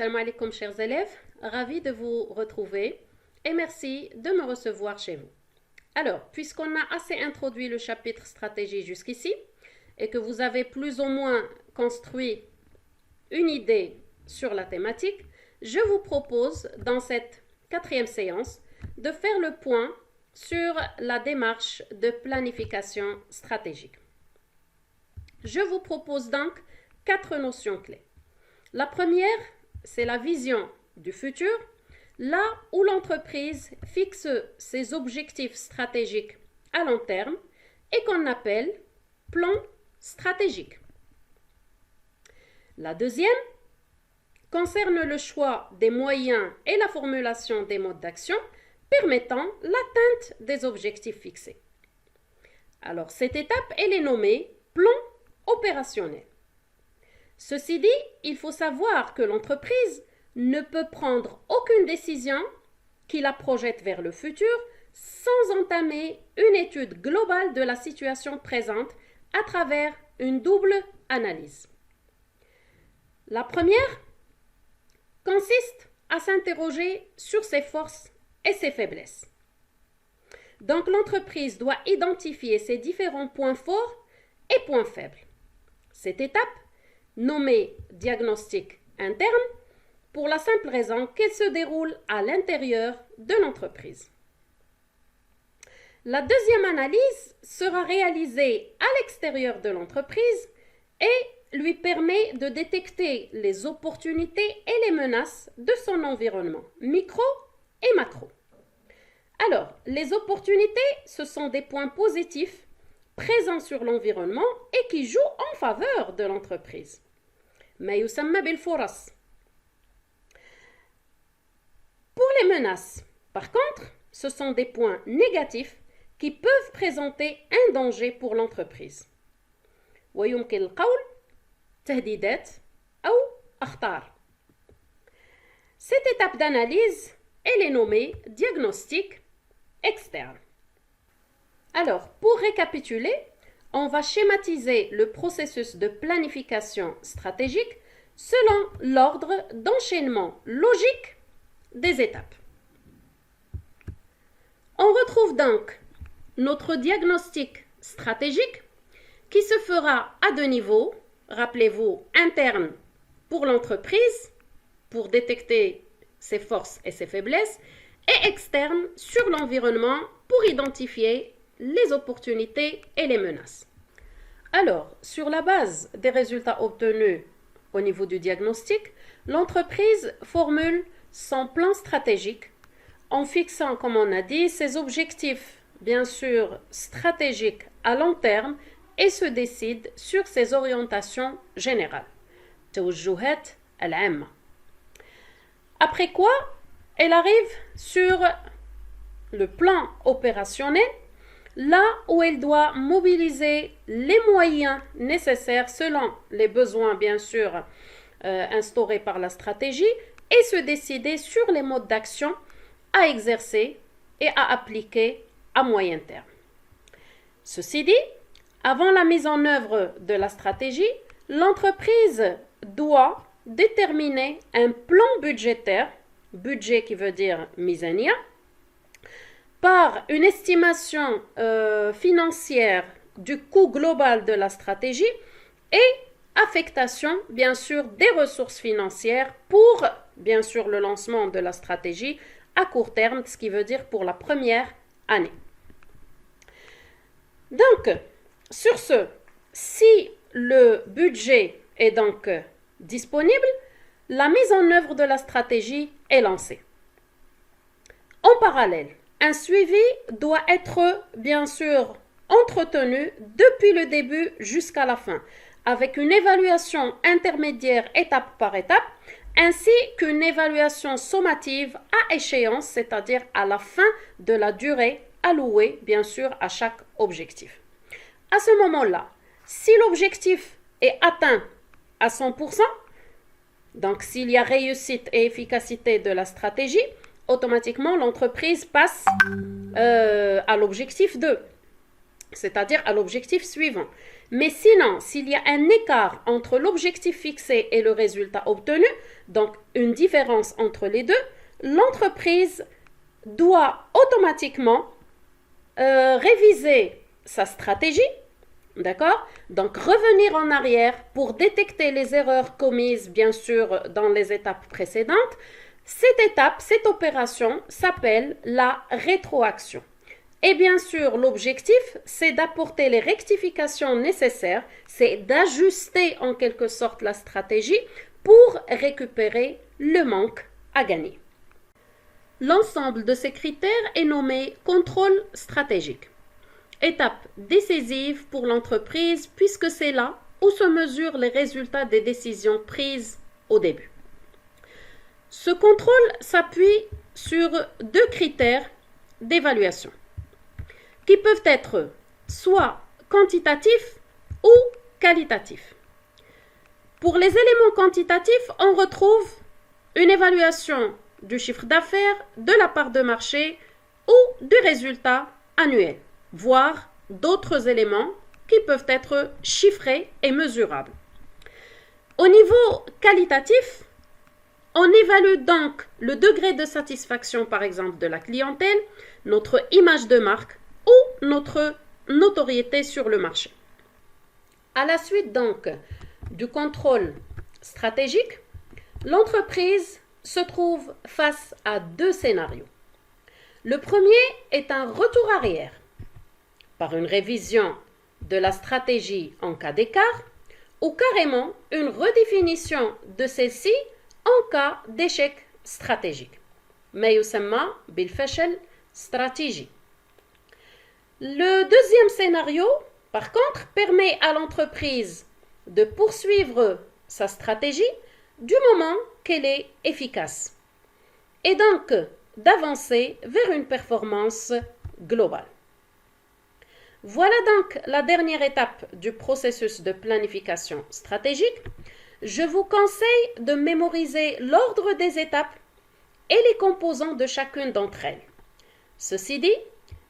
Salam alaikum chers élèves, ravi de vous retrouver et merci de me recevoir chez vous. Alors, puisqu'on a assez introduit le chapitre stratégie jusqu'ici et que vous avez plus ou moins construit une idée sur la thématique, je vous propose dans cette 4e séance de faire le point sur la démarche de planification stratégique. Je vous propose donc 4 notions clés. La première, c'est la vision du futur, là où l'entreprise fixe ses objectifs stratégiques à long terme et qu'on appelle plan stratégique. La deuxième concerne le choix des moyens et la formulation des modes d'action permettant l'atteinte des objectifs fixés. Alors, cette étape, elle est nommée plan opérationnel. Ceci dit, il faut savoir que l'entreprise ne peut prendre aucune décision qui la projette vers le futur sans entamer une étude globale de la situation présente à travers une double analyse. La première consiste à s'interroger sur ses forces et ses faiblesses. Donc l'entreprise doit identifier ses différents points forts et points faibles. Cette étape, nommée diagnostic interne, pour la simple raison qu'elle se déroule à l'intérieur de l'entreprise. La deuxième analyse sera réalisée à l'extérieur de l'entreprise et lui permet de détecter les opportunités et les menaces de son environnement, micro et macro. Alors, les opportunités, ce sont des points positifs présents sur l'environnement et qui jouent en faveur de l'entreprise. ما يسمى بالفرص. Pour les menaces, par contre, ce sont des points négatifs qui peuvent présenter un danger pour l'entreprise. ويمكن القول تهديدات أو أخطار. Cette étape d'analyse, elle est nommée diagnostic externe. Alors, pour récapituler, on va schématiser le processus de planification stratégique selon l'ordre d'enchaînement logique des étapes. On retrouve donc notre diagnostic stratégique qui se fera à 2 niveaux, rappelez-vous, interne pour l'entreprise, pour détecter ses forces et ses faiblesses, et externe sur l'environnement pour identifier les opportunités et les menaces. Alors, sur la base des résultats obtenus au niveau du diagnostic, l'entreprise formule son plan stratégique en fixant, comme on a dit, ses objectifs, bien sûr, stratégiques à long terme et se décide sur ses orientations générales. توجهات العامة. Après quoi, elle arrive sur le plan opérationnel, là où elle doit mobiliser les moyens nécessaires selon les besoins, bien sûr, instaurés par la stratégie et se décider sur les modes d'action à exercer et à appliquer à moyen terme. Ceci dit, avant la mise en œuvre de la stratégie, l'entreprise doit déterminer un plan budgétaire, budget qui veut dire misania, par une estimation financière du coût global de la stratégie et affectation, bien sûr, des ressources financières pour, bien sûr, le lancement de la stratégie à court terme, ce qui veut dire pour la première année. Donc, sur ce, si le budget est donc disponible, la mise en œuvre de la stratégie est lancée. En parallèle, un suivi doit être, bien sûr, entretenu depuis le début jusqu'à la fin, avec une évaluation intermédiaire étape par étape, ainsi qu'une évaluation sommative à échéance, c'est-à-dire à la fin de la durée allouée, bien sûr, à chaque objectif. À ce moment-là, si l'objectif est atteint à 100%, donc s'il y a réussite et efficacité de la stratégie, automatiquement l'entreprise passe à l'objectif 2. c'est-à-dire à l'objectif suivant. Mais sinon, s'il y a un écart entre l'objectif fixé et le résultat obtenu, donc une différence entre les deux, l'entreprise doit automatiquement réviser sa stratégie, d'accord? Donc revenir en arrière pour détecter les erreurs commises, bien sûr, dans les étapes précédentes. Cette étape, cette opération s'appelle la rétroaction. Et bien sûr, l'objectif, c'est d'apporter les rectifications nécessaires, c'est d'ajuster en quelque sorte la stratégie pour récupérer le manque à gagner. L'ensemble de ces critères est nommé contrôle stratégique. Étape décisive pour l'entreprise puisque c'est là où se mesurent les résultats des décisions prises au début. Ce contrôle s'appuie sur deux critères d'évaluation qui peuvent être soit quantitatifs ou qualitatifs. Pour les éléments quantitatifs, on retrouve une évaluation du chiffre d'affaires, de la part de marché ou du résultat annuel, voire d'autres éléments qui peuvent être chiffrés et mesurables. Au niveau qualitatif, on évalue donc le degré de satisfaction, par exemple, de la clientèle, notre image de marque ou notre notoriété sur le marché. À la suite donc du contrôle stratégique, l'entreprise se trouve face à deux scénarios. Le premier est un retour arrière, par une révision de la stratégie en cas d'écart, ou carrément une redéfinition de celle-ci en cas d'échec stratégique. ما يسمى بالفشل استراتيجي. Le deuxième scénario, par contre, permet à l'entreprise de poursuivre sa stratégie du moment qu'elle est efficace et donc d'avancer vers une performance globale. Voilà donc la dernière étape du processus de planification stratégique. Je vous conseille de mémoriser l'ordre des étapes et les composants de chacune d'entre elles. Ceci dit,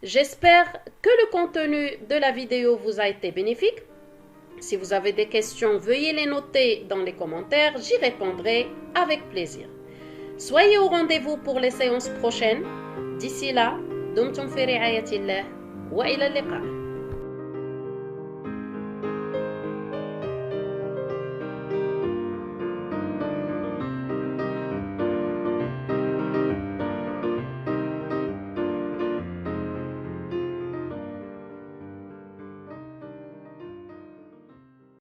j'espère que le contenu de la vidéo vous a été bénéfique. Si vous avez des questions, veuillez les noter dans les commentaires, j'y répondrai avec plaisir. Soyez au rendez-vous pour les séances prochaines. D'ici là, dumtum fi ri'ayatillah wa ila al-liqa.